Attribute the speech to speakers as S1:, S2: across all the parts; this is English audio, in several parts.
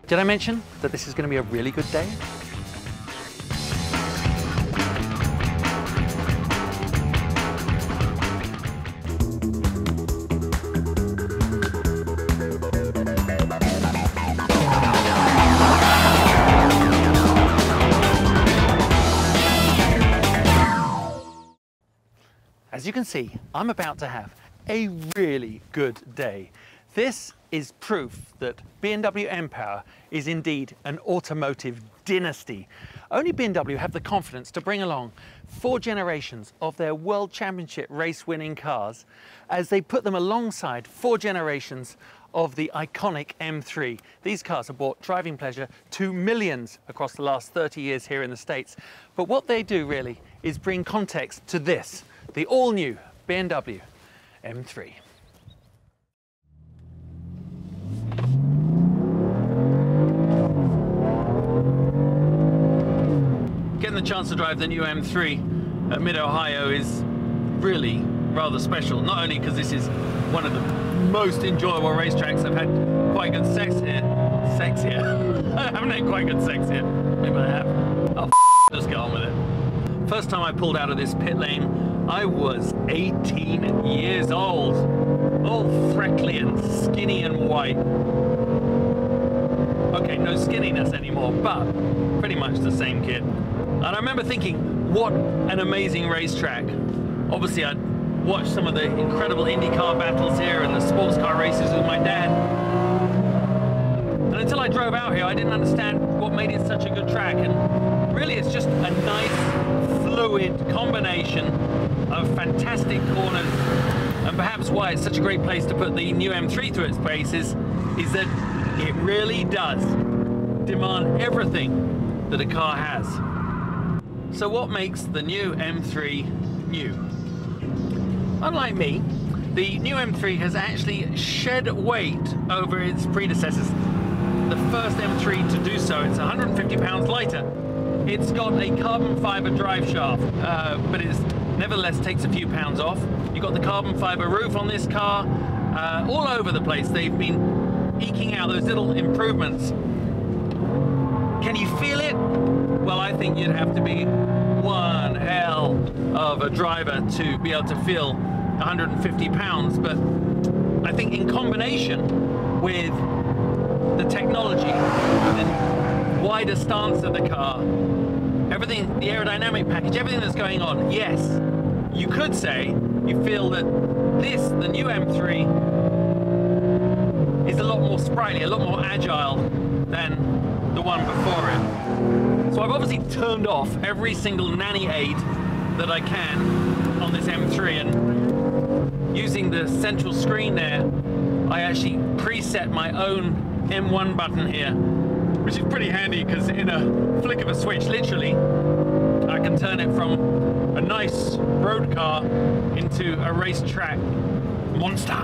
S1: Did I mention that this is going to be a really good day? As you can see, I'm about to have a really good day. This is proof that BMW M-Power is indeed an automotive dynasty. Only BMW have the confidence to bring along 4 generations of their World Championship race-winning cars as they put them alongside 4 generations of the iconic M3. These cars have brought driving pleasure to millions across the last 30 years here in the States. But what they do really is bring context to this, the all-new BMW M3. Getting the chance to drive the new M3 at Mid-Ohio is really rather special, not only because this is one of the most enjoyable racetracks. I've had quite good sex here. I haven't had quite good sex here. Maybe I have. Oh, just get on with it. First time I pulled out of this pit lane, I was 18 years old. All freckly and skinny and white. Okay, no skinniness anymore, but pretty much the same kid. And I remember thinking, what an amazing racetrack. Obviously, I'd watched some of the incredible IndyCar battles here and the sports car races with my dad. And until I drove out here, I didn't understand what made it such a good track. And really, it's just a nice, fluid combination of fantastic corners. And perhaps why it's such a great place to put the new M3 through its paces is that it really does demand everything that a car has. So what makes the new M3 new? Unlike me, the new M3 has actually shed weight over its predecessors. The first M3 to do so, it's 150 pounds lighter. It's got a carbon fiber drive shaft, but it nevertheless takes a few pounds off. You've got the carbon fiber roof on this car. All over the place, they've been eking out those little improvements. Can you feel it? Well, I think you'd have to be one hell of a driver to be able to feel 150 pounds, but I think in combination with the technology, the wider stance of the car, everything, the aerodynamic package, everything that's going on, yes, you could say you feel that this, the new M3, is a lot more sprightly, a lot more agile than the one before it. So I've obviously turned off every single nanny aid that I can on this M3, and using the central screen there, I actually preset my own M1 button here, which is pretty handy because in a flick of a switch, literally, I can turn it from a nice road car into a racetrack monster.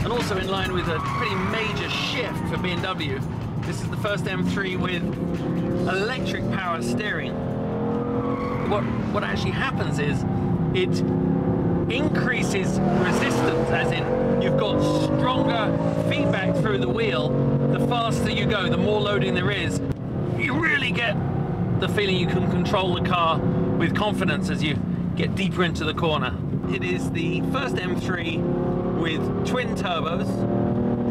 S1: And also in line with a pretty major shift for BMW, this is the first M3 with electric power steering. What actually happens is it increases resistance, as in you've got stronger feedback through the wheel. The faster you go, the more loading there is. You really get the feeling you can control the car with confidence as you get deeper into the corner. It is the first M3 with twin turbos,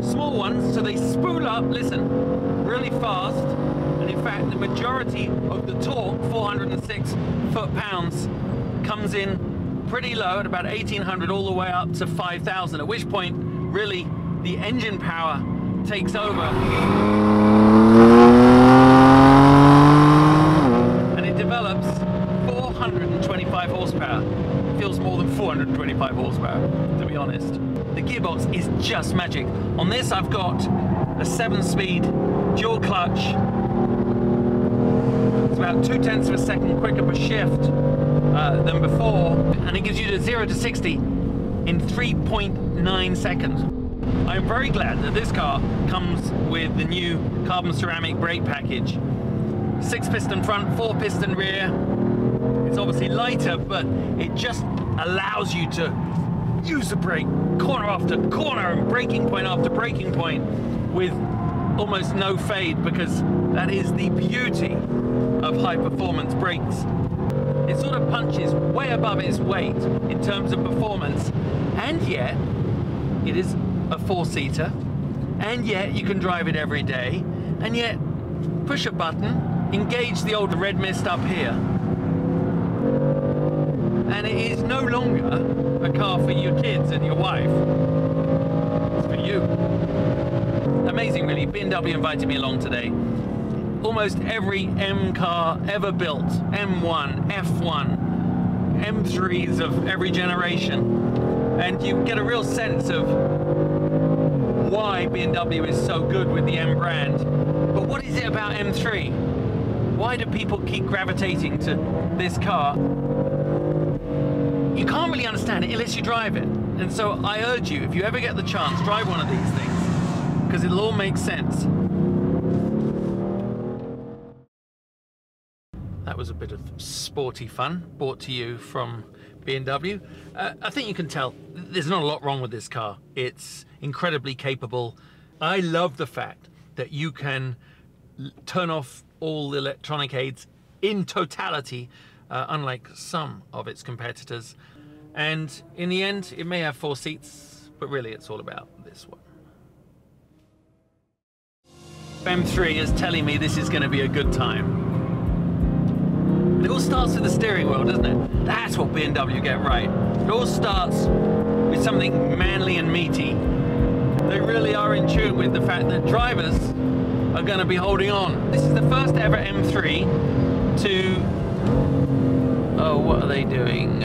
S1: small ones, so they spool up, listen, really fast. And in fact, the majority of the torque, 406 foot-pounds, comes in pretty low at about 1800 all the way up to 5000, at which point, really, the engine power takes over. And it develops 425 horsepower. Feels more than 425 horsepower, to be honest. The gearbox is just magic. On this, I've got a 7-speed dual clutch. It's about 0.2 of a second quicker per shift than before, and it gives you the 0 to 60 in 3.9 seconds. I'm very glad that this car comes with the new carbon ceramic brake package. 6-piston front, 4-piston rear. It's obviously lighter, but it just allows you to use the brake corner after corner and braking point after braking point with almost no fade, because that is the beauty of high performance brakes. It sort of punches way above its weight in terms of performance, and yet it is a four-seater, and yet you can drive it every day, and yet push a button, engage the old red mist up here, and it is no longer a car for your kids and your wife. It's for you. Amazing, really. BMW invited me along today. Almost every M car ever built, M1, F1, M3s of every generation, and you get a real sense of why BMW is so good with the M brand. But what is it about M3? Why do people keep gravitating to this car? You can't really understand it unless you drive it. And so I urge you, if you ever get the chance, drive one of these things, because it'll all make sense. That was a bit of sporty fun brought to you from BMW. I think you can tell there's not a lot wrong with this car. It's incredibly capable. I love the fact that you can turn off all the electronic aids in totality, unlike some of its competitors. And in the end, it may have 4 seats, but really it's all about this one. M3 is telling me this is going to be a good time. It all starts with the steering wheel, doesn't it? That's what BMW get right. It all starts with something manly and meaty. They really are in tune with the fact that drivers are going to be holding on. This is the first ever M3 to... Oh, what are they doing?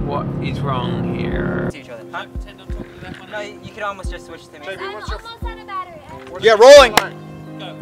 S1: What is wrong here?
S2: To each other.
S1: Huh? Pretend I'm talking to that one.
S2: No, you could almost just switch to me.
S3: I'm almost out of battery.
S4: Yeah, rolling!
S1: Go.